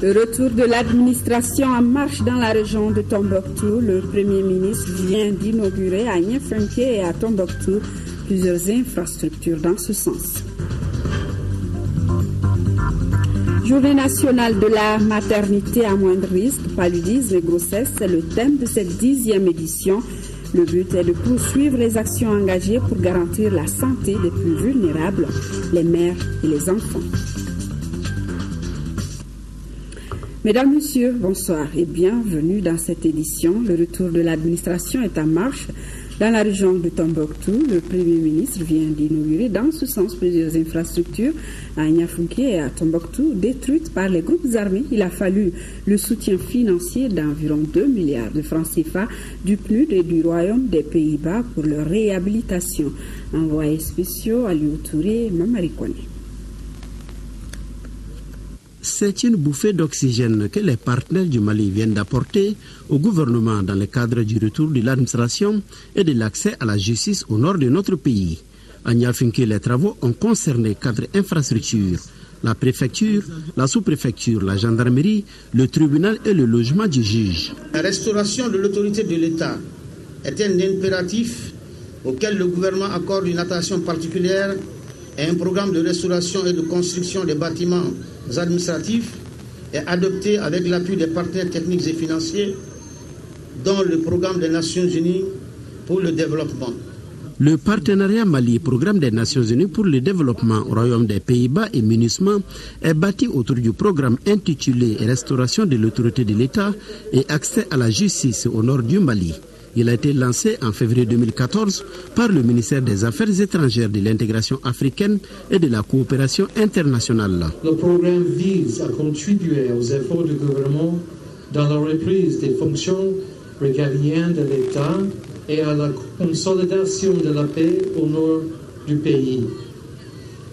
Le retour de l'administration en marche dans la région de Tombouctou. Le Premier ministre vient d'inaugurer à Niafunké et à Tombouctou plusieurs infrastructures dans ce sens. Journée nationale de la maternité à moindre risque, paludisme et grossesse, c'est le thème de cette 10e édition. Le but est de poursuivre les actions engagées pour garantir la santé des plus vulnérables, les mères et les enfants. Mesdames, Messieurs, bonsoir et bienvenue dans cette édition. Le retour de l'administration est en marche dans la région de Tombouctou. Le Premier ministre vient d'inaugurer dans ce sens plusieurs infrastructures à Niafunké et à Tombouctou détruites par les groupes armés. Il a fallu le soutien financier d'environ 2 milliards de francs CFA du PNUD et du Royaume des Pays-Bas pour leur réhabilitation. Envoyés spéciaux Aliou Touré et Mamari Kone. C'est une bouffée d'oxygène que les partenaires du Mali viennent d'apporter au gouvernement dans le cadre du retour de l'administration et de l'accès à la justice au nord de notre pays. À Niafunké, les travaux ont concerné 4 infrastructures: la préfecture, la sous-préfecture, la gendarmerie, le tribunal et le logement du juge. La restauration de l'autorité de l'État est un impératif auquel le gouvernement accorde une attention particulière et un programme de restauration et de construction des bâtiments administratifs est adopté avec l'appui des partenaires techniques et financiers, dont le programme des Nations Unies pour le développement. Le partenariat Mali, programme des Nations Unies pour le développement au Royaume des Pays-Bas et MINUSMA, est bâti autour du programme intitulé Restauration de l'autorité de l'État et accès à la justice au nord du Mali. Il a été lancé en février 2014 par le ministère des Affaires étrangères, de l'intégration africaine et de la coopération internationale. Le programme vise à contribuer aux efforts du gouvernement dans la reprise des fonctions régaliennes de l'État et à la consolidation de la paix au nord du pays.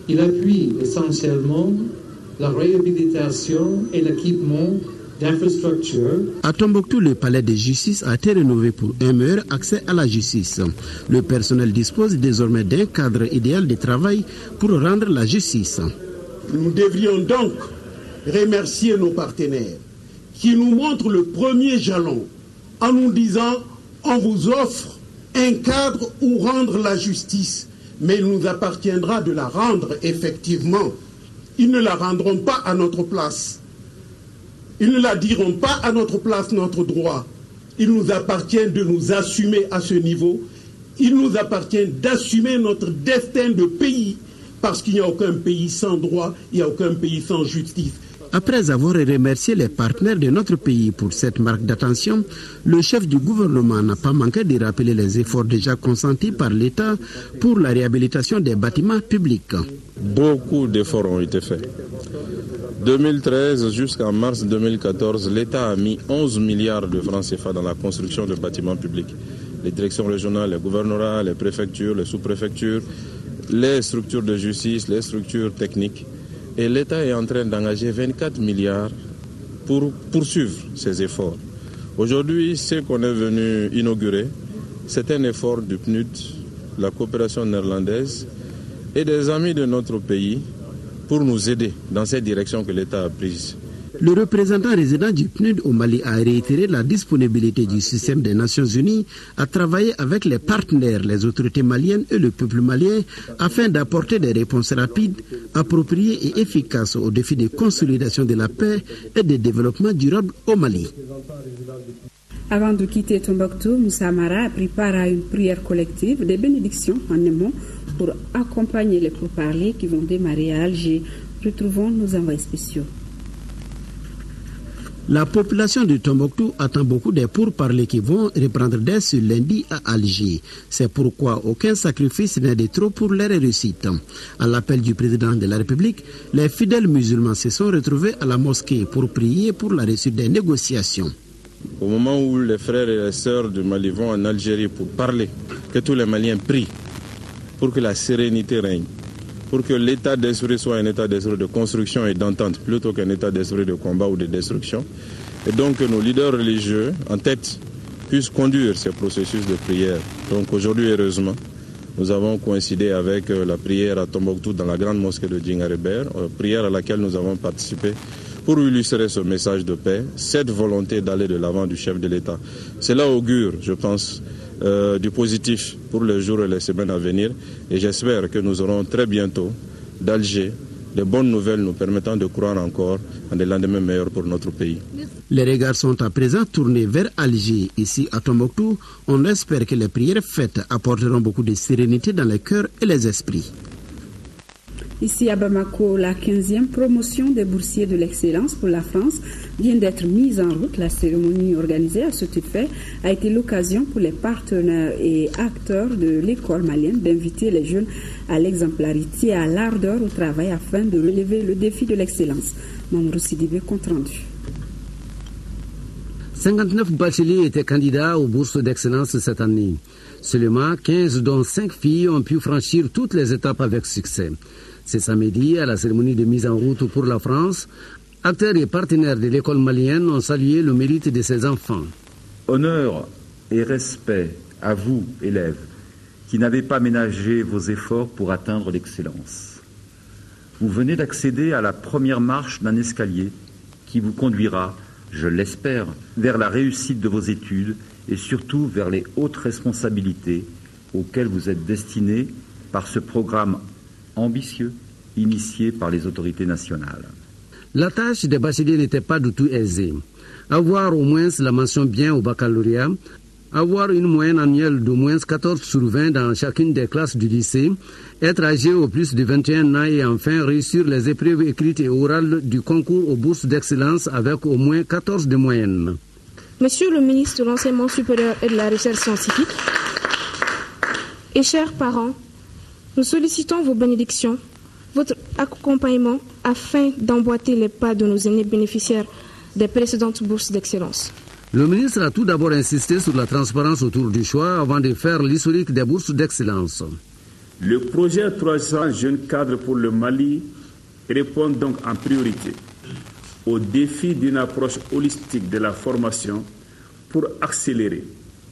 Il appuie essentiellement la réhabilitation et l'équipement d'infrastructures. À Tombouctou, le palais de justice a été rénové pour un meilleur accès à la justice. Le personnel dispose désormais d'un cadre idéal de travail pour rendre la justice. Nous devrions donc remercier nos partenaires qui nous montrent le premier jalon en nous disant: on vous offre un cadre où rendre la justice, mais il nous appartiendra de la rendre effectivement. Ils ne la rendront pas à notre place. Ils ne la diront pas à notre place, notre droit. Il nous appartient de nous assumer à ce niveau. Il nous appartient d'assumer notre destin de pays, parce qu'il n'y a aucun pays sans droit, il n'y a aucun pays sans justice. Après avoir remercié les partenaires de notre pays pour cette marque d'attention, le chef du gouvernement n'a pas manqué de rappeler les efforts déjà consentis par l'État pour la réhabilitation des bâtiments publics. Beaucoup d'efforts ont été faits. 2013 jusqu'en mars 2014, l'État a mis 11 milliards de francs CFA dans la construction de bâtiments publics. Les directions régionales, les gouvernorats, les préfectures, les sous-préfectures, les structures de justice, les structures techniques. Et l'État est en train d'engager 24 milliards pour poursuivre ces efforts. Aujourd'hui, ce qu'on est venu inaugurer, c'est un effort du PNUD, la coopération néerlandaise et des amis de notre pays pour nous aider dans cette direction que l'État a prise. Le représentant résident du PNUD au Mali a réitéré la disponibilité du système des Nations Unies à travailler avec les partenaires, les autorités maliennes et le peuple malien afin d'apporter des réponses rapides, appropriées et efficaces aux défis de consolidation de la paix et de développement durable au Mali. Avant de quitter Tombouctou, Moussa Amara a pris part à une prière collective des bénédictions en amont pour accompagner les pourparlers qui vont démarrer à Alger. Retrouvons nos envoyés spéciaux. La population de Tombouctou attend beaucoup des pourparlers qui vont reprendre dès ce lundi à Alger. C'est pourquoi aucun sacrifice n'est de trop pour leur réussite. À l'appel du président de la République, les fidèles musulmans se sont retrouvés à la mosquée pour prier pour la réussite des négociations. Au moment où les frères et les sœurs du Mali vont en Algérie pour parler, que tous les Maliens prient pour que la sérénité règne, pour que l'état d'esprit soit un état d'esprit de construction et d'entente plutôt qu'un état d'esprit de combat ou de destruction. Et donc que nos leaders religieux en tête puissent conduire ces processus de prière. Donc aujourd'hui, heureusement, nous avons coïncidé avec la prière à Tombouctou dans la grande mosquée de Djingaréber, prière à laquelle nous avons participé pour illustrer ce message de paix, cette volonté d'aller de l'avant du chef de l'État. Cela augure, je pense, du positif pour les jours et les semaines à venir, et j'espère que nous aurons très bientôt d'Alger de bonnes nouvelles nous permettant de croire encore en des lendemains meilleurs pour notre pays. Les regards sont à présent tournés vers Alger. Ici à Tombouctou, on espère que les prières faites apporteront beaucoup de sérénité dans les cœurs et les esprits. Ici à Bamako, la 15e promotion des boursiers de l'excellence pour la France vient d'être mise en route. La cérémonie organisée à cet effet a été l'occasion pour les partenaires et acteurs de l'école malienne d'inviter les jeunes à l'exemplarité et à l'ardeur au travail afin de relever le défi de l'excellence. Mamoudou Sidibé, compte rendu. 59 bacheliers étaient candidats aux bourses d'excellence cette année. Seulement 15 dont 5 filles ont pu franchir toutes les étapes avec succès. C'est samedi, à la cérémonie de mise en route pour la France, acteurs et partenaires de l'école malienne ont salué le mérite de ces enfants. Honneur et respect à vous, élèves, qui n'avez pas ménagé vos efforts pour atteindre l'excellence. Vous venez d'accéder à la première marche d'un escalier qui vous conduira, je l'espère, vers la réussite de vos études et surtout vers les hautes responsabilités auxquelles vous êtes destinés par ce programme ambitieux initié par les autorités nationales. La tâche des bacheliers n'était pas du tout aisée. Avoir au moins la mention bien au baccalauréat, avoir une moyenne annuelle d'au moins 14 sur 20 dans chacune des classes du lycée, être âgé au plus de 21 ans et enfin réussir les épreuves écrites et orales du concours aux bourses d'excellence avec au moins 14 de moyenne. Monsieur le ministre de l'Enseignement supérieur et de la Recherche scientifique, et chers parents, nous sollicitons vos bénédictions, votre accompagnement afin d'emboîter les pas de nos aînés bénéficiaires des précédentes bourses d'excellence. Le ministre a tout d'abord insisté sur la transparence autour du choix avant de faire l'historique des bourses d'excellence. Le projet 300 jeunes cadres pour le Mali répond donc en priorité au défi d'une approche holistique de la formation pour accélérer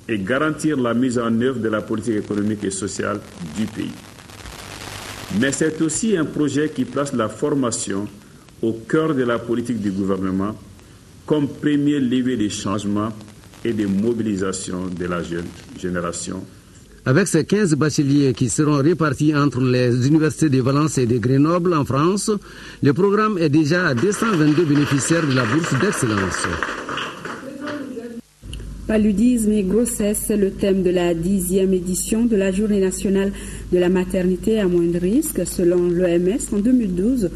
et garantir la mise en œuvre de la politique économique et sociale du pays. Mais c'est aussi un projet qui place la formation au cœur de la politique du gouvernement comme premier levier de changement et de mobilisation de la jeune génération. Avec ces 15 bacheliers qui seront répartis entre les universités de Valence et de Grenoble en France, le programme est déjà à 222 bénéficiaires de la bourse d'excellence. Paludisme et grossesse, c'est le thème de la 10e édition de la Journée nationale de la maternité à moindre risque. Selon l'OMS, en 2012,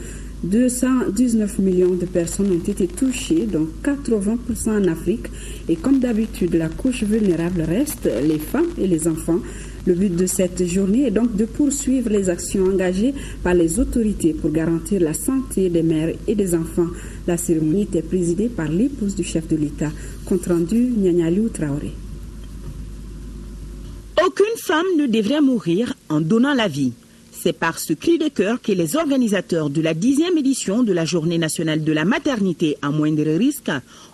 219 millions de personnes ont été touchées, dont 80% en Afrique. Et comme d'habitude, la couche vulnérable reste les femmes et les enfants. Le but de cette journée est donc de poursuivre les actions engagées par les autorités pour garantir la santé des mères et des enfants. La cérémonie était présidée par l'épouse du chef de l'État. Compte rendu, Nyanyaliou Traoré. Aucune femme ne devrait mourir en donnant la vie. C'est par ce cri de cœur que les organisateurs de la 10e édition de la Journée nationale de la maternité à moindre risque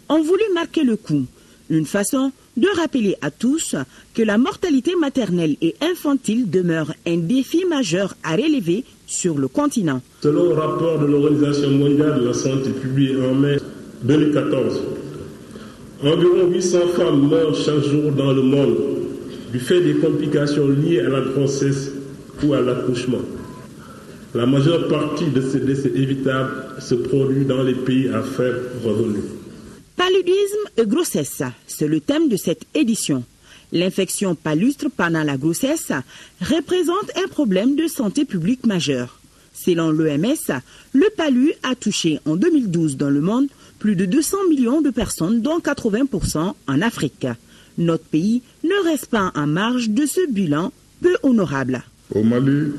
ont voulu marquer le coup. Une façon de rappeler à tous que la mortalité maternelle et infantile demeure un défi majeur à relever sur le continent. Selon le rapport de l'Organisation mondiale de la santé publié en mai 2014, environ 800 femmes meurent chaque jour dans le monde du fait des complications liées à la grossesse ou à l'accouchement. La majeure partie de ces décès évitables se produit dans les pays à faible revenu. Paludisme et grossesse, c'est le thème de cette édition. L'infection palustre pendant la grossesse représente un problème de santé publique majeur. Selon l'OMS, le palu a touché en 2012 dans le monde plus de 200 millions de personnes, dont 80% en Afrique. Notre pays ne reste pas en marge de ce bilan peu honorable. Au Mali,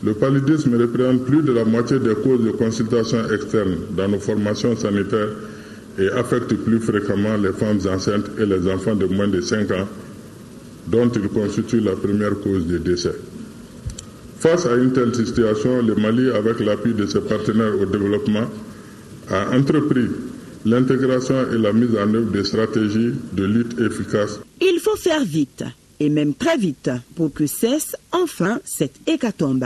le paludisme représente plus de la moitié des causes de consultation externe dans nos formations sanitaires et affecte plus fréquemment les femmes enceintes et les enfants de moins de 5 ans, dont il constitue la première cause de décès. Face à une telle situation, le Mali, avec l'appui de ses partenaires au développement, a entrepris l'intégration et la mise en œuvre de stratégies de lutte efficaces. Il faut faire vite et même très vite, pour que cesse enfin cette hécatombe.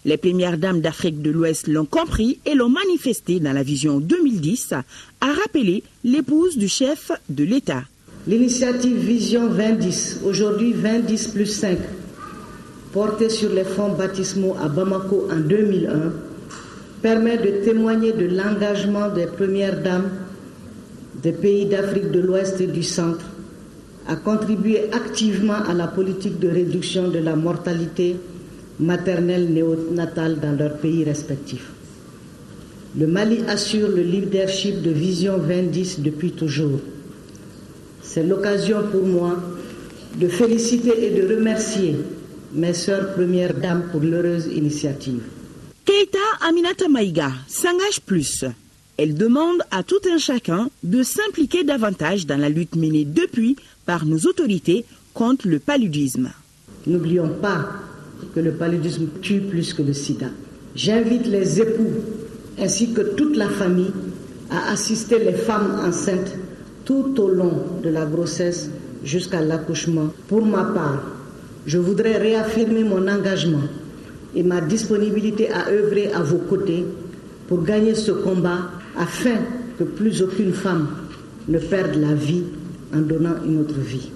Les premières dames d'Afrique de l'Ouest l'ont compris et l'ont manifesté dans la vision 2010, a rappelé l'épouse du chef de l'État. L'initiative Vision 2010, aujourd'hui 2010 plus 5, portée sur les fonds baptismaux à Bamako en 2001, permet de témoigner de l'engagement des premières dames des pays d'Afrique de l'Ouest et du Centre à contribuer activement à la politique de réduction de la mortalité maternelle néonatale dans leurs pays respectifs. Le Mali assure le leadership de Vision 2010 depuis toujours. C'est l'occasion pour moi de féliciter et de remercier mes sœurs premières dames pour l'heureuse initiative. Keïta Aminata Maïga s'engage plus. Elle demande à tout un chacun de s'impliquer davantage dans la lutte menée depuis par nos autorités contre le paludisme. N'oublions pas que le paludisme tue plus que le sida. J'invite les époux ainsi que toute la famille à assister les femmes enceintes tout au long de la grossesse jusqu'à l'accouchement. Pour ma part, je voudrais réaffirmer mon engagement et ma disponibilité à œuvrer à vos côtés pour gagner ce combat afin que plus aucune femme ne perde la vie en donnant une autre vie.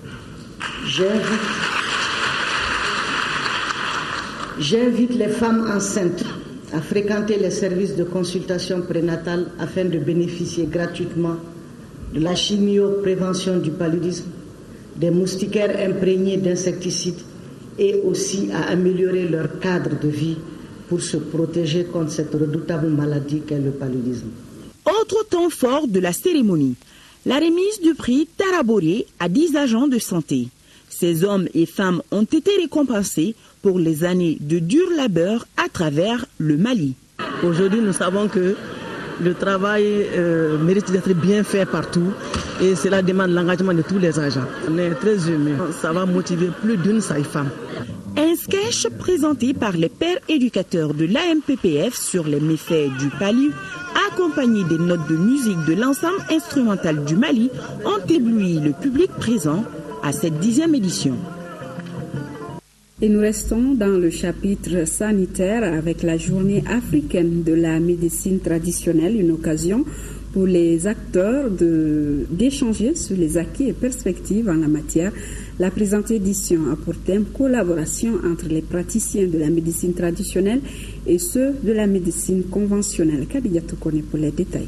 J'invite les femmes enceintes à fréquenter les services de consultation prénatale afin de bénéficier gratuitement de la chimio-prévention du paludisme, des moustiquaires imprégnés d'insecticides et aussi à améliorer leur cadre de vie pour se protéger contre cette redoutable maladie qu'est le paludisme. Autre temps fort de la cérémonie, la remise du prix Taraboré à 10 agents de santé. Ces hommes et femmes ont été récompensés pour les années de dur labeur à travers le Mali. Aujourd'hui, nous savons que le travail mérite d'être bien fait partout et cela demande l'engagement de tous les agents. On est très humains. Ça va motiver plus d'une femme. Un sketch présenté par les pères éducateurs de l'AMPPF sur les méfaits du palu, accompagné des notes de musique de l'ensemble instrumental du Mali, ont ébloui le public présent à cette 10e édition. Et nous restons dans le chapitre sanitaire avec la journée africaine de la médecine traditionnelle, une occasion pour les acteurs d'échanger sur les acquis et perspectives en la matière. La présente édition a pour thème collaboration entre les praticiens de la médecine traditionnelle et ceux de la médecine conventionnelle. Khadija Tokone pour les détails.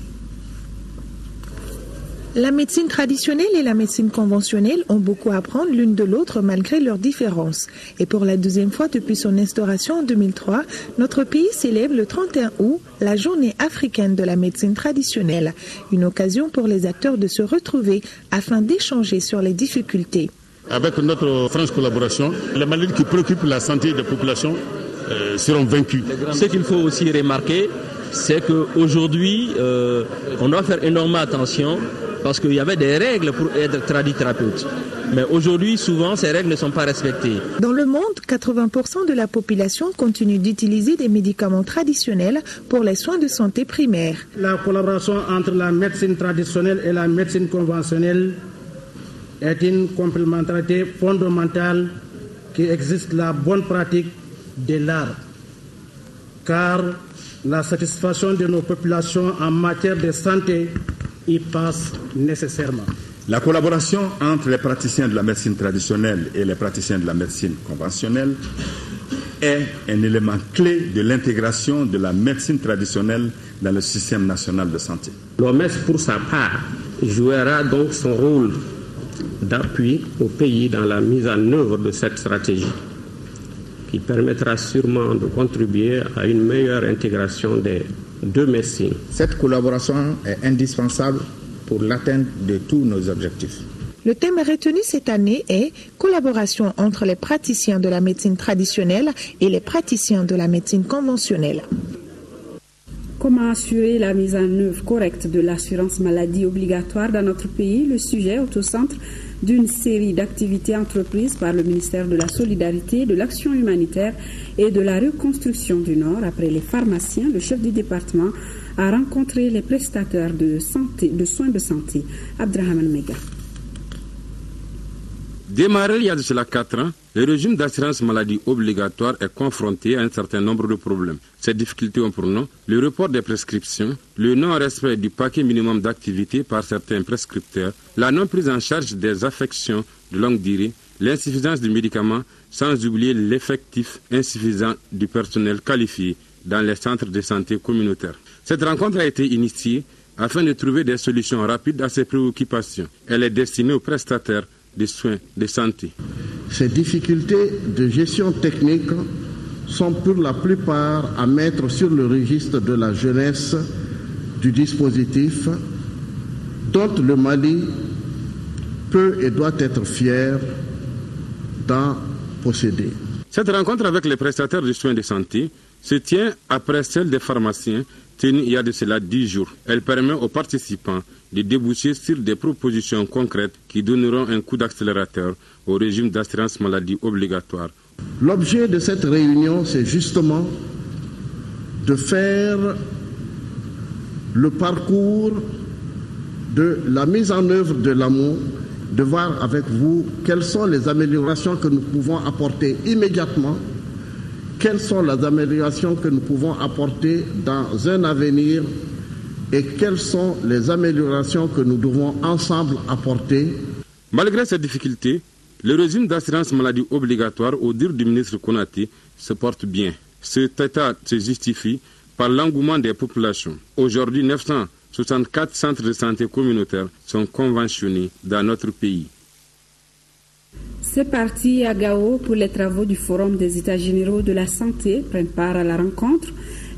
La médecine traditionnelle et la médecine conventionnelle ont beaucoup à apprendre l'une de l'autre malgré leurs différences. Et pour la 12e fois depuis son instauration en 2003, notre pays célèbre le 31 août la journée africaine de la médecine traditionnelle. Une occasion pour les acteurs de se retrouver afin d'échanger sur les difficultés. Avec notre franche collaboration, les maladies qui préoccupent la santé des populations seront vaincus. Ce qu'il faut aussi remarquer, c'est qu'aujourd'hui, on doit faire énormément attention parce qu'il y avait des règles pour être tradithérapeute. Mais aujourd'hui, souvent, ces règles ne sont pas respectées. Dans le monde, 80% de la population continue d'utiliser des médicaments traditionnels pour les soins de santé primaires. La collaboration entre la médecine traditionnelle et la médecine conventionnelle est une complémentarité fondamentale qui existe la bonne pratique de l'art. Car la satisfaction de nos populations en matière de santé y passe nécessairement. La collaboration entre les praticiens de la médecine traditionnelle et les praticiens de la médecine conventionnelle est un élément clé de l'intégration de la médecine traditionnelle dans le système national de santé. L'OMS, pour sa part, jouera donc son rôle d'appui au pays dans la mise en œuvre de cette stratégie qui permettra sûrement de contribuer à une meilleure intégration des deux médecines. Cette collaboration est indispensable pour l'atteinte de tous nos objectifs. Le thème retenu cette année est « Collaboration entre les praticiens de la médecine traditionnelle et les praticiens de la médecine conventionnelle ». Comment assurer la mise en œuvre correcte de l'assurance maladie obligatoire dans notre pays? Le sujet est au centre d'une série d'activités entreprises par le ministère de la Solidarité, de l'Action humanitaire et de la Reconstruction du Nord. Après les pharmaciens, le chef du département a rencontré les prestataires de soins de santé. Abdrahman Mega. Démarré il y a de cela 4 ans, le régime d'assurance maladie obligatoire est confronté à un certain nombre de problèmes. Ces difficultés ont pour nom le report des prescriptions, le non-respect du paquet minimum d'activité par certains prescripteurs, la non-prise en charge des affections de longue durée, l'insuffisance de médicaments, sans oublier l'effectif insuffisant du personnel qualifié dans les centres de santé communautaires. Cette rencontre a été initiée afin de trouver des solutions rapides à ces préoccupations. Elle est destinée aux prestataires des soins de santé. Ces difficultés de gestion technique sont pour la plupart à mettre sur le registre de la jeunesse du dispositif dont le Mali peut et doit être fier d'en posséder. Cette rencontre avec les prestataires de soins de santé se tient après celle des pharmaciens tenue il y a de cela 10 jours. Elle permet aux participants de déboucher sur des propositions concrètes qui donneront un coup d'accélérateur au régime d'assurance maladie obligatoire. L'objet de cette réunion, c'est justement de faire le parcours de la mise en œuvre de l'AMO, de voir avec vous quelles sont les améliorations que nous pouvons apporter immédiatement, quelles sont les améliorations que nous pouvons apporter dans un avenir et quelles sont les améliorations que nous devons ensemble apporter. Malgré ces difficultés, le régime d'assurance maladie obligatoire, au dire du ministre Konaté, se porte bien. Cet état se justifie par l'engouement des populations. Aujourd'hui, 964 centres de santé communautaires sont conventionnés dans notre pays. C'est parti à Gao pour les travaux du Forum des États généraux de la santé. Prennent part à la rencontre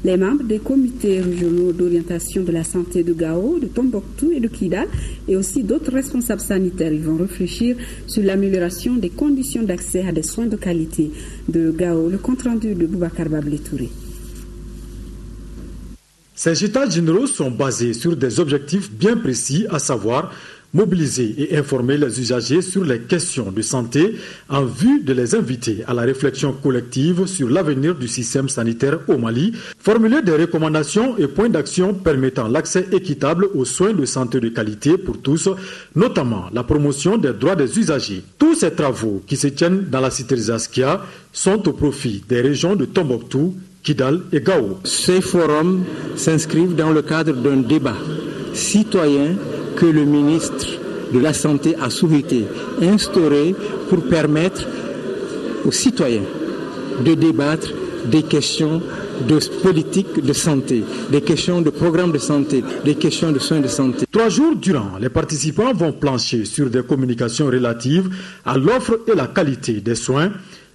les membres des comités régionaux d'orientation de la santé de Gao, de Tombouctou et de Kidal, et aussi d'autres responsables sanitaires. Ils vont réfléchir sur l'amélioration des conditions d'accès à des soins de qualité de Gao. Le compte-rendu de Boubacar Bablé-Touré. Ces états généraux sont basés sur des objectifs bien précis, à savoir mobiliser et informer les usagers sur les questions de santé en vue de les inviter à la réflexion collective sur l'avenir du système sanitaire au Mali, formuler des recommandations et points d'action permettant l'accès équitable aux soins de santé de qualité pour tous, notamment la promotion des droits des usagers. Tous ces travaux qui se tiennent dans la cité Zaskia sont au profit des régions de Tombouctou, Kidal et Gao. Ces forums s'inscrivent dans le cadre d'un débat citoyen que le ministre de la Santé a souhaité instaurer pour permettre aux citoyens de débattre des questions de politique de santé, des questions de programme de santé, des questions de soins de santé. 3 jours durant, les participants vont plancher sur des communications relatives à l'offre et la qualité des soins,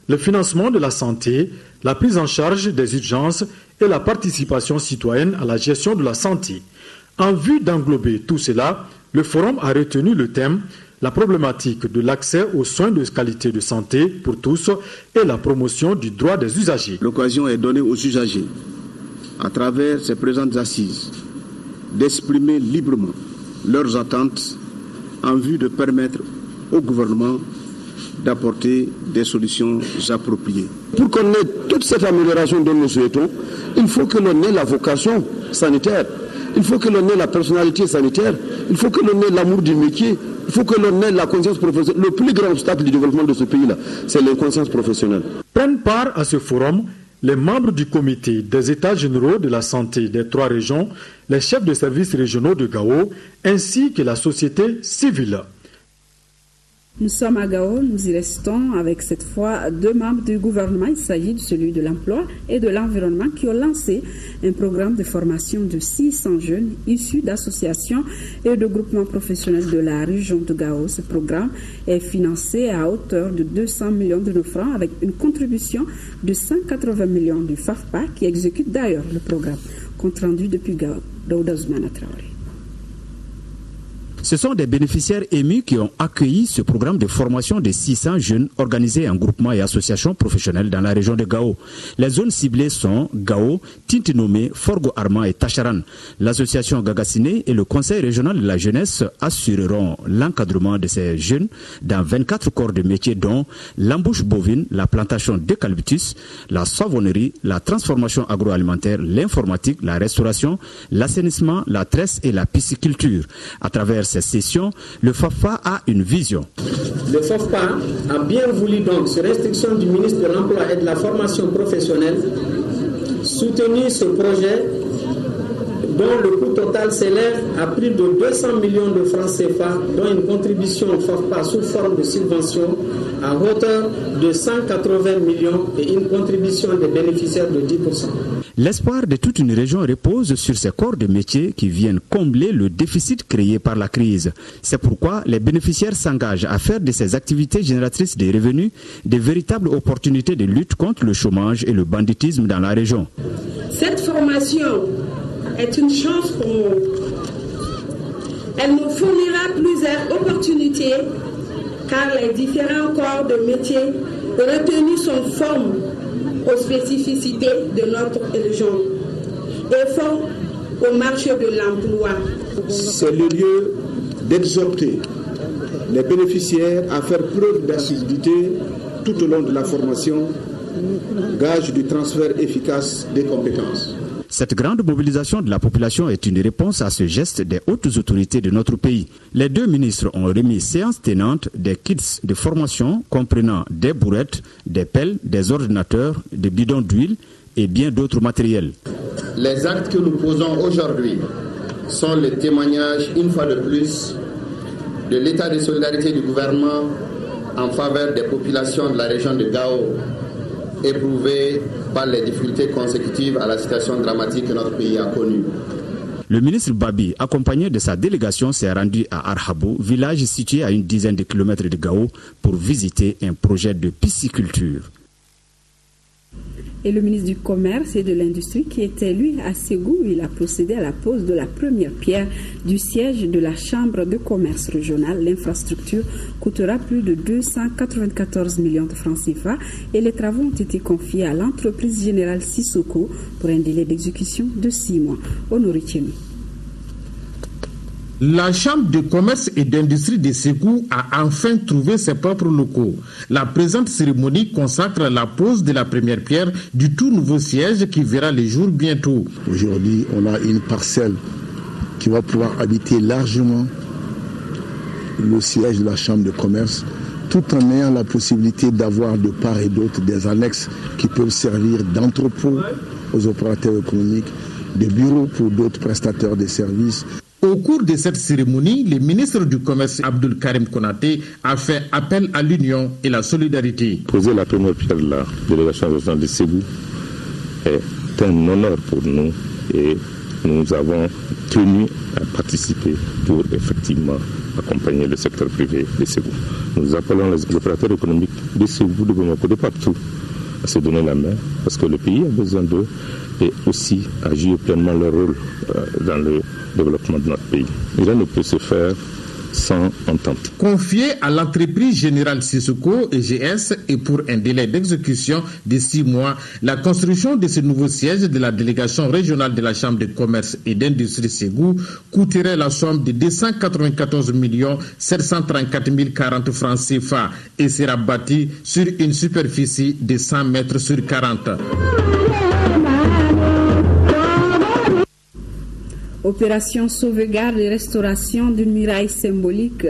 le financement de la santé, la prise en charge des urgences et la participation citoyenne à la gestion de la santé. En vue d'englober tout cela, le forum a retenu le thème « La problématique de l'accès aux soins de qualité de santé pour tous et la promotion du droit des usagers ». L'occasion est donnée aux usagers, à travers ces présentes assises, d'exprimer librement leurs attentes en vue de permettre au gouvernement d'apporter des solutions appropriées. Pour qu'on ait toute cette amélioration dont nous souhaitons, il faut que l'on ait la vocation sanitaire. Il faut que l'on ait la personnalité sanitaire, il faut que l'on ait l'amour du métier, il faut que l'on ait la conscience professionnelle. Le plus grand obstacle du développement de ce pays-là, c'est l'inconscience professionnelle. Prennent part à ce forum les membres du comité des États généraux de la santé des 3 régions, les chefs de services régionaux de Gao, ainsi que la société civile. Nous sommes à Gao, nous y restons avec cette fois 2 membres du gouvernement. Il s'agit de celui de l'emploi et de l'environnement qui ont lancé un programme de formation de 600 jeunes issus d'associations et de groupements professionnels de la région de Gao. Ce programme est financé à hauteur de 200 millions de nos francs avec une contribution de 180 millions du FAFPA qui exécute d'ailleurs le programme. Compte rendu depuis Gao, Daouda Ousmane Traoré. Ce sont des bénéficiaires émus qui ont accueilli ce programme de formation de 600 jeunes organisés en groupements et associations professionnelles dans la région de Gao. Les zones ciblées sont Gao, Tintinomé, Forgo-Arma et Tacharan. L'association Gagassiné et le conseil régional de la jeunesse assureront l'encadrement de ces jeunes dans 24 corps de métiers dont l'embouche bovine, la plantation d'eucalyptus, la savonnerie, la transformation agroalimentaire, l'informatique, la restauration, l'assainissement, la tresse et la pisciculture. À travers ces sessions, le FAFPA a une vision. Le FAFPA a bien voulu donc, sur instruction du ministre de l'Emploi et de la Formation professionnelle, soutenir ce projet dont le coût total s'élève à plus de 200 millions de francs CFA, dont une contribution au FAFPA sous forme de subvention à hauteur de 180 millions et une contribution des bénéficiaires de 10%. L'espoir de toute une région repose sur ces corps de métier qui viennent combler le déficit créé par la crise. C'est pourquoi les bénéficiaires s'engagent à faire de ces activités génératrices de revenus de véritables opportunités de lutte contre le chômage et le banditisme dans la région. Cette formation est une chance pour nous. Elle nous fournira plusieurs opportunités car les différents corps de métier retenus sont formés aux spécificités de notre région et font au marché de l'emploi. C'est le lieu d'exhorter les bénéficiaires à faire preuve d'assiduité tout au long de la formation, gage du transfert efficace des compétences. Cette grande mobilisation de la population est une réponse à ce geste des hautes autorités de notre pays. Les deux ministres ont remis séance tenante des kits de formation comprenant des bourrettes, des pelles, des ordinateurs, des bidons d'huile et bien d'autres matériels. Les actes que nous posons aujourd'hui sont le témoignage, une fois de plus, de l'état de solidarité du gouvernement en faveur des populations de la région de Gao, éprouvées par les difficultés consécutives à la situation dramatique que notre pays a connue. Le ministre Babi, accompagné de sa délégation, s'est rendu à Arhabou, village situé à une dizaine de kilomètres de Gao, pour visiter un projet de pisciculture. Et le ministre du Commerce et de l'Industrie, qui était lui à Ségou, il a procédé à la pose de la première pierre du siège de la Chambre de commerce régionale. L'infrastructure coûtera plus de 294 millions de francs CFA et les travaux ont été confiés à l'entreprise générale Sissoko pour un délai d'exécution de 6 mois. Honoré Tchénou. La Chambre de commerce et d'industrie de Ségou a enfin trouvé ses propres locaux. La présente cérémonie consacre la pose de la première pierre du tout nouveau siège qui verra le jour bientôt. Aujourd'hui, on a une parcelle qui va pouvoir habiter largement le siège de la Chambre de commerce, tout en ayant la possibilité d'avoir de part et d'autre des annexes qui peuvent servir d'entrepôt aux opérateurs économiques, de bureaux pour d'autres prestataires de services. Au cours de cette cérémonie, le ministre du Commerce, Abdoul Karim Konaté, a fait appel à l'union et la solidarité. Poser la première pierre de la délégation régionale de Ségou est un honneur pour nous et nous avons tenu à participer pour effectivement accompagner le secteur privé de Ségou. Nous appelons les opérateurs économiques de Ségou, de Bamako, de partout à se donner la main parce que le pays a besoin d'eux et aussi à jouer pleinement leur rôle dans le développement de notre pays. Rien ne peut se faire sans entente. Confié à l'entreprise générale Sissoko EGS et pour un délai d'exécution de 6 mois, la construction de ce nouveau siège de la délégation régionale de la Chambre de commerce et d'industrie Ségou coûterait la somme de 294 734 040 francs CFA et sera bâti sur une superficie de 100 mètres sur 40. Opération sauvegarde et restauration d'une muraille symbolique,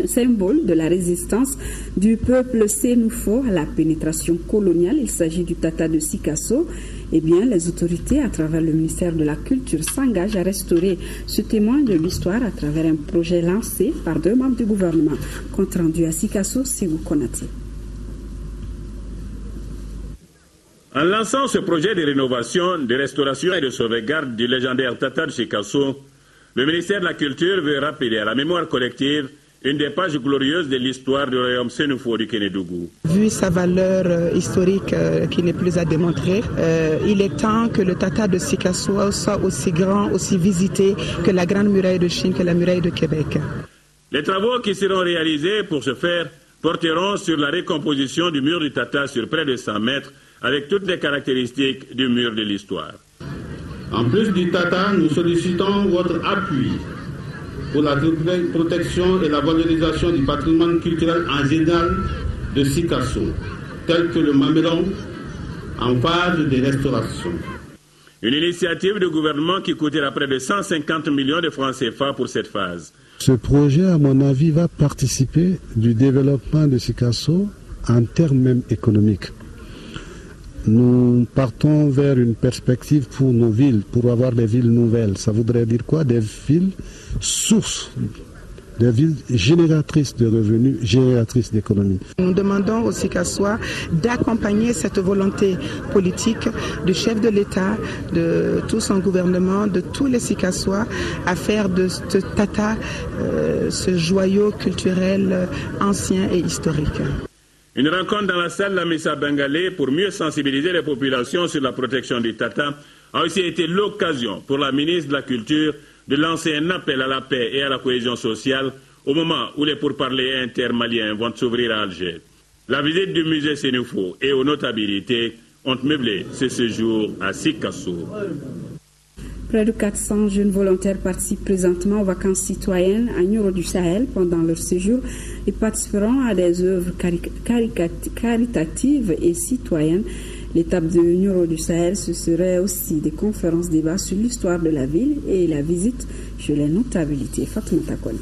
symbole de la résistance du peuple Sénoufo à la pénétration coloniale. Il s'agit du Tata de Sikasso. Eh bien, les autorités, à travers le ministère de la Culture, s'engagent à restaurer ce témoin de l'histoire à travers un projet lancé par 2 membres du gouvernement. Compte rendu à Sikasso, Ségou Konaté. En lançant ce projet de rénovation, de restauration et de sauvegarde du légendaire Tata de Sikasso, le ministère de la Culture veut rappeler à la mémoire collective une des pages glorieuses de l'histoire du royaume Sénoufo du Kénédougou. Vu sa valeur historique qui n'est plus à démontrer, il est temps que le Tata de Sikasso soit aussi grand, aussi visité que la Grande Muraille de Chine, que la Muraille de Québec. Les travaux qui seront réalisés pour ce faire porteront sur la recomposition du mur du Tata sur près de 100 mètres avec toutes les caractéristiques du mur de l'histoire. En plus du Tata, nous sollicitons votre appui pour la protection et la valorisation du patrimoine culturel en général de Sikasso, tel que le Mamelon, en phase de restauration. Une initiative de gouvernement qui coûtera près de 150 millions de francs CFA pour cette phase. Ce projet, à mon avis, va participer du développement de Sikasso en termes même économiques. Nous partons vers une perspective pour nos villes, pour avoir des villes nouvelles. Ça voudrait dire quoi? Des villes sources, des villes génératrices de revenus, génératrices d'économie. Nous demandons aux Sikassois d'accompagner cette volonté politique du chef de l'État, de tout son gouvernement, de tous les Sikassois, à faire de ce Tata ce joyau culturel ancien et historique. Une rencontre dans la salle Lamissa Bengalé pour mieux sensibiliser les populations sur la protection du Tata a aussi été l'occasion pour la ministre de la Culture de lancer un appel à la paix et à la cohésion sociale au moment où les pourparlers intermaliens vont s'ouvrir à Alger. La visite du musée Sénoufo et aux notabilités ont meublé ce séjour à Sikasso. Près de 400 jeunes volontaires participent présentement aux vacances citoyennes à Nioro du Sahel pendant leur séjour. Ils participeront à des œuvres caritatives et citoyennes. L'étape de Nioro du Sahel, ce serait aussi des conférences débats sur l'histoire de la ville et la visite chez les notabilités. Fatoumata Kone.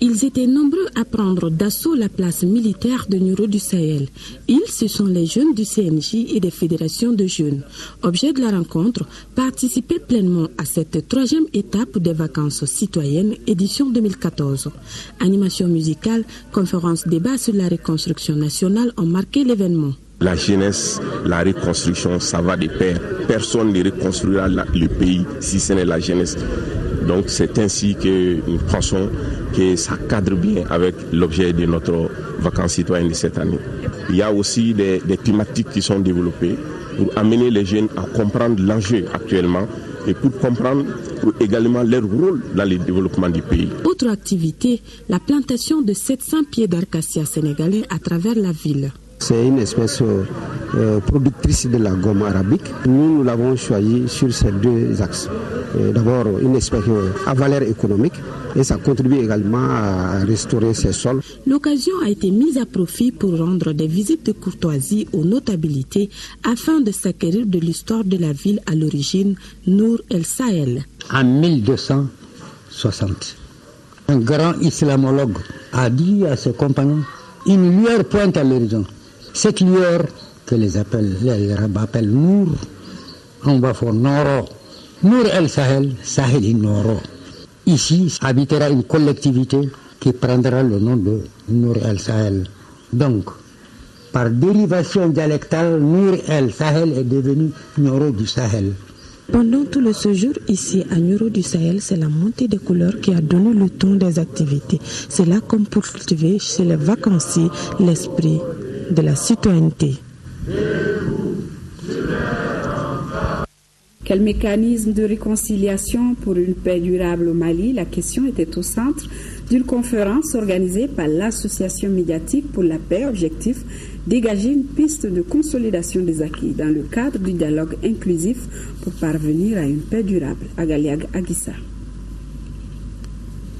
Ils étaient nombreux à prendre d'assaut la place militaire de Nioro du Sahel. Ils, ce sont les jeunes du CNJ et des fédérations de jeunes. Objet de la rencontre, participer pleinement à cette troisième étape des vacances citoyennes, édition 2014. Animation musicale, conférence débat sur la reconstruction nationale ont marqué l'événement. La jeunesse, la reconstruction, ça va de pair. Personne ne reconstruira le pays si ce n'est la jeunesse. Donc c'est ainsi que nous pensons que ça cadre bien avec l'objet de notre vacances citoyennes de cette année. Il y a aussi des thématiques qui sont développées pour amener les jeunes à comprendre l'enjeu actuellement et pour comprendre également leur rôle dans le développement du pays. Autre activité, la plantation de 700 pieds d'acacia sénégalais à travers la ville. C'est une espèce productrice de la gomme arabique. Nous l'avons choisi sur ces deux axes. D'abord, une espèce à valeur économique et ça contribue également à restaurer ces sols. L'occasion a été mise à profit pour rendre des visites de courtoisie aux notabilités afin de s'acquérir de l'histoire de la ville à l'origine, Nour El Sahel. En 1260, un grand islamologue a dit à ses compagnons, une lueur pointe à l'horizon. Cette lueur que les Arabes appellent Nour, on va faire Noro. Nour El Sahel, Sahel in Noro. Ici habitera une collectivité qui prendra le nom de Nour El Sahel. Donc, par dérivation dialectale, Nour El Sahel est devenu Nioro du Sahel. Pendant tout le séjour ici à Nioro du Sahel, c'est la montée des couleurs qui a donné le ton des activités. C'est là qu'on peut cultiver chez les vacanciers l'esprit de la citoyenneté. Quel mécanisme de réconciliation pour une paix durable au Mali? La question était au centre d'une conférence organisée par l'Association médiatique pour la paix. Objectif, dégager une piste de consolidation des acquis dans le cadre du dialogue inclusif pour parvenir à une paix durable. Agaliag Aguissa.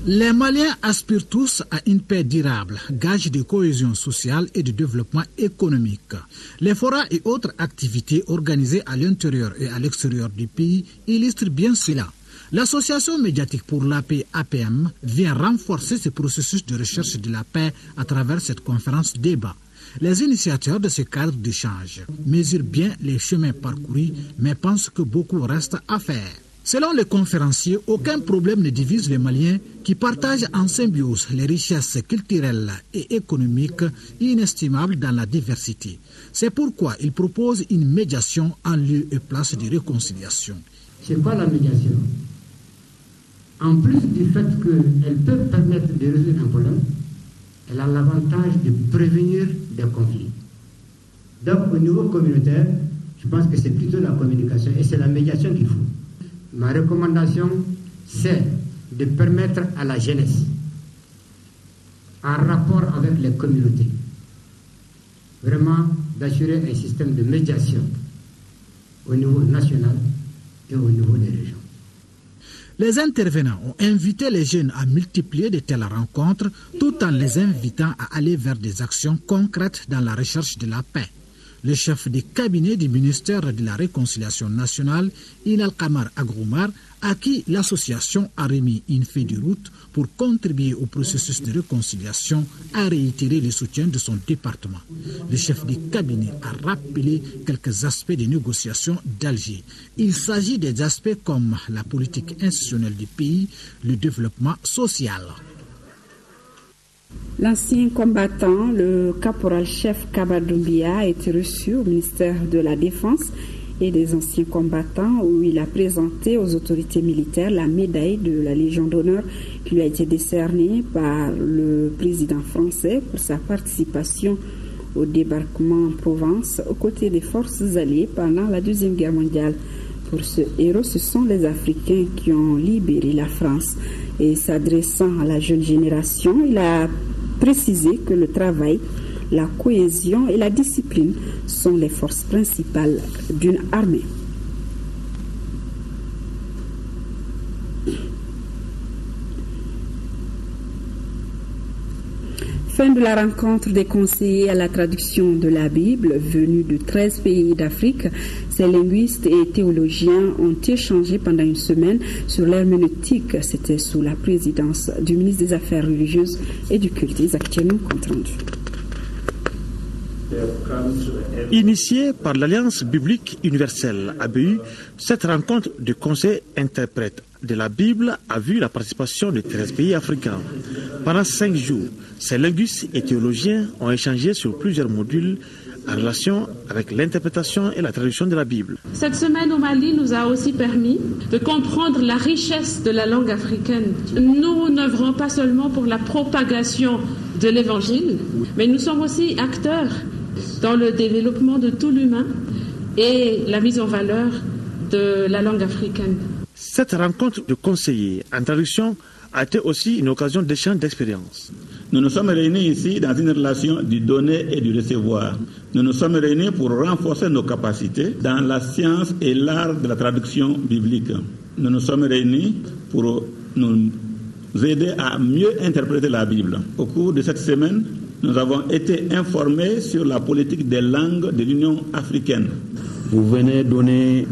Les Maliens aspirent tous à une paix durable, gage de cohésion sociale et de développement économique. Les forats et autres activités organisées à l'intérieur et à l'extérieur du pays illustrent bien cela. L'Association médiatique pour la paix APM vient renforcer ce processus de recherche de la paix à travers cette conférence débat. Les initiateurs de ce cadre d'échange mesurent bien les chemins parcourus, mais pensent que beaucoup reste à faire. Selon les conférenciers, aucun problème ne divise les Maliens qui partagent en symbiose les richesses culturelles et économiques inestimables dans la diversité. C'est pourquoi ils proposent une médiation en lieu et place de réconciliation. C'est quoi la médiation? En plus du fait qu'elle peut permettre de résoudre un problème, elle a l'avantage de prévenir des conflits. Donc au niveau communautaire, je pense que c'est plutôt la communication et c'est la médiation qu'il faut. Ma recommandation, c'est de permettre à la jeunesse, en rapport avec les communautés, vraiment d'assurer un système de médiation au niveau national et au niveau des régions. Les intervenants ont invité les jeunes à multiplier de telles rencontres tout en les invitant à aller vers des actions concrètes dans la recherche de la paix. Le chef de cabinet du ministère de la Réconciliation nationale, Inal Kamar Agroumar, à qui l'association a remis une feuille de route pour contribuer au processus de réconciliation, a réitéré le soutien de son département. Le chef de cabinet a rappelé quelques aspects des négociations d'Alger. Il s'agit des aspects comme la politique institutionnelle du pays, le développement social. L'ancien combattant, le caporal-chef Kaba Doumbia, a été reçu au ministère de la Défense et des anciens combattants où il a présenté aux autorités militaires la médaille de la Légion d'honneur qui lui a été décernée par le président français pour sa participation au débarquement en Provence aux côtés des forces alliées pendant la Deuxième Guerre mondiale. Pour ce héros, ce sont les Africains qui ont libéré la France. Et s'adressant à la jeune génération, il a précisé que le travail, la cohésion et la discipline sont les forces principales d'une armée. Fin de la rencontre des conseillers à la traduction de la Bible venus de 13 pays d'Afrique. Ces linguistes et théologiens ont échangé pendant une semaine sur l'herméneutique. C'était sous la présidence du ministre des Affaires religieuses et du culte. Exactement compte rendu. Initiée par l'Alliance biblique universelle ABU, cette rencontre de conseils interprètes de la Bible a vu la participation de 13 pays africains. Pendant 5 jours, ces linguistes et théologiens ont échangé sur plusieurs modules en relation avec l'interprétation et la traduction de la Bible. Cette semaine au Mali nous a aussi permis de comprendre la richesse de la langue africaine. Nous n'œuvrons pas seulement pour la propagation de l'Évangile, mais nous sommes aussi acteurs dans le développement de tout l'humain et la mise en valeur de la langue africaine. Cette rencontre de conseillers en traduction a été aussi une occasion d'échange d'expériences. Nous nous sommes réunis ici dans une relation du donner et du recevoir. Nous nous sommes réunis pour renforcer nos capacités dans la science et l'art de la traduction biblique. Nous nous sommes réunis pour nous aider à mieux interpréter la Bible. Au cours de cette semaine, nous avons été informés sur la politique des langues de l'Union africaine. Vous venez donner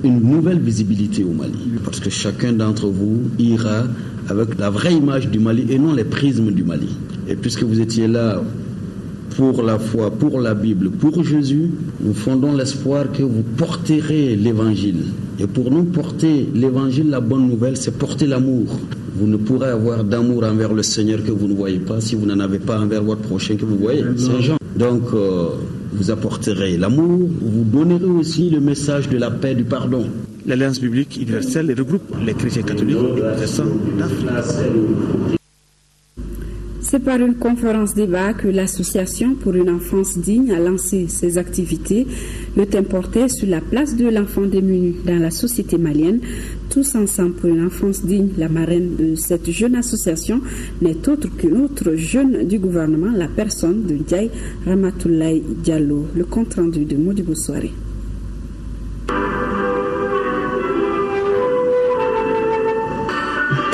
une nouvelle visibilité au Mali, parce que chacun d'entre vous ira avec la vraie image du Mali et non les prismes du Mali. Et puisque vous étiez là pour la foi, pour la Bible, pour Jésus, nous fondons l'espoir que vous porterez l'évangile. Et pour nous porter l'évangile, la bonne nouvelle, c'est porter l'amour. Vous ne pourrez avoir d'amour envers le Seigneur que vous ne voyez pas si vous n'en avez pas envers votre prochain que vous voyez. Saint Jean. Donc, vous apporterez l'amour, vous donnerez aussi le message de la paix, du pardon. L'Alliance biblique universelle regroupe les chrétiens catholiques et protestants d'Afrique. C'est par une conférence débat que l'Association pour une enfance digne a lancé ses activités. Le thème portait sur la place de l'enfant démuni dans la société malienne. Tous ensemble pour une enfance digne, la marraine de cette jeune association n'est autre qu'une autre jeune du gouvernement, la personne de Ndiaye Ramatoulaye Diallo. Le compte rendu de Modibo Soirée.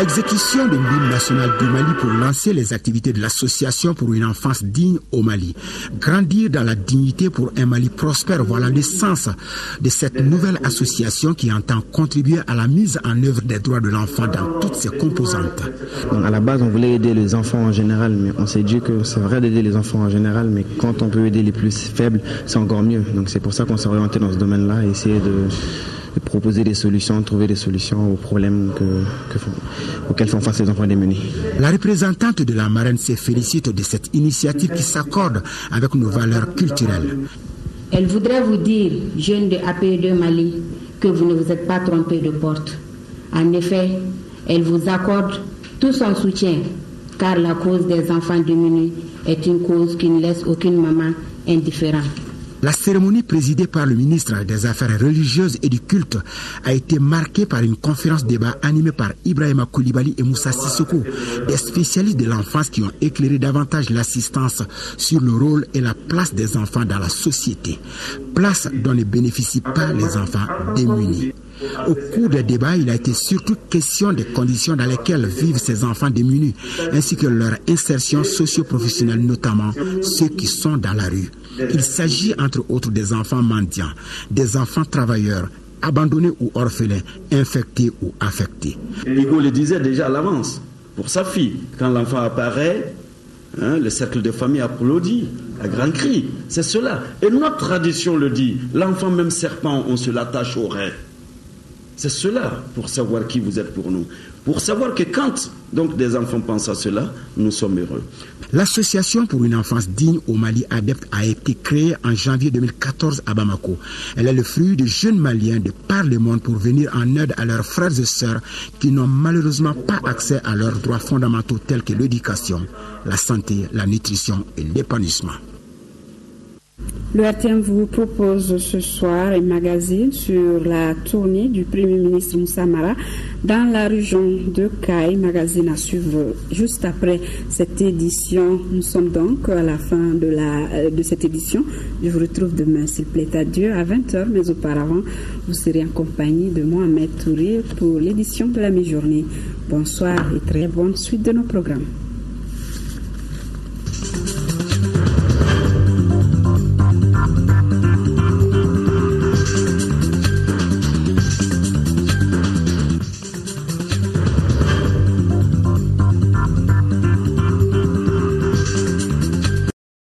Exécution de l'hymne national du Mali pour lancer les activités de l'association pour une enfance digne au Mali. Grandir dans la dignité pour un Mali prospère, voilà le sens de cette nouvelle association qui entend contribuer à la mise en œuvre des droits de l'enfant dans toutes ses composantes. Donc à la base, on voulait aider les enfants en général, mais on s'est dit que c'est vrai d'aider les enfants en général, mais quand on peut aider les plus faibles, c'est encore mieux. Donc c'est pour ça qu'on s'est orienté dans ce domaine-là et essayer de proposer des solutions, trouver des solutions aux problèmes auxquels font face les enfants démunis. La représentante de la marraine se félicite de cette initiative qui s'accorde avec nos valeurs culturelles. Elle voudrait vous dire, jeunes de APE2 Mali, que vous ne vous êtes pas trompés de porte. En effet, elle vous accorde tout son soutien, car la cause des enfants démunis est une cause qui ne laisse aucune maman indifférente. La cérémonie présidée par le ministre des Affaires religieuses et du culte a été marquée par une conférence débat animée par Ibrahima Koulibaly et Moussa Sissoko, des spécialistes de l'enfance qui ont éclairé davantage l'assistance sur le rôle et la place des enfants dans la société, place dont ne bénéficient pas les enfants démunis. Au cours des débats, il a été surtout question des conditions dans lesquelles vivent ces enfants démunis, ainsi que leur insertion socio-professionnelle, notamment ceux qui sont dans la rue. Il s'agit entre autres des enfants mendiants, des enfants travailleurs, abandonnés ou orphelins, infectés ou affectés. Hugo le disait déjà à l'avance, pour sa fille, quand l'enfant apparaît, le cercle de famille applaudit à grands cris. C'est cela. Et notre tradition le dit, l'enfant même serpent, on se l'attache au rein. C'est cela pour savoir qui vous êtes pour nous. Pour savoir que quand donc des enfants pensent à cela, nous sommes heureux. L'Association pour une enfance digne au Mali ADEPT a été créée en janvier 2014 à Bamako. Elle est le fruit de jeunes Maliens de par le monde pour venir en aide à leurs frères et sœurs qui n'ont malheureusement pas accès à leurs droits fondamentaux tels que l'éducation, la santé, la nutrition et l'épanouissement. Le RTM vous propose ce soir un magazine sur la tournée du Premier ministre Moussa Mara dans la région de Kaï. Magazine à suivre juste après cette édition. Nous sommes donc à la fin de cette édition. Je vous retrouve demain, s'il plaît à Dieu, à 20h. Mais auparavant, vous serez en compagnie de Mohamed Touré pour l'édition de la mi-journée. Bonsoir et très bonne suite de nos programmes.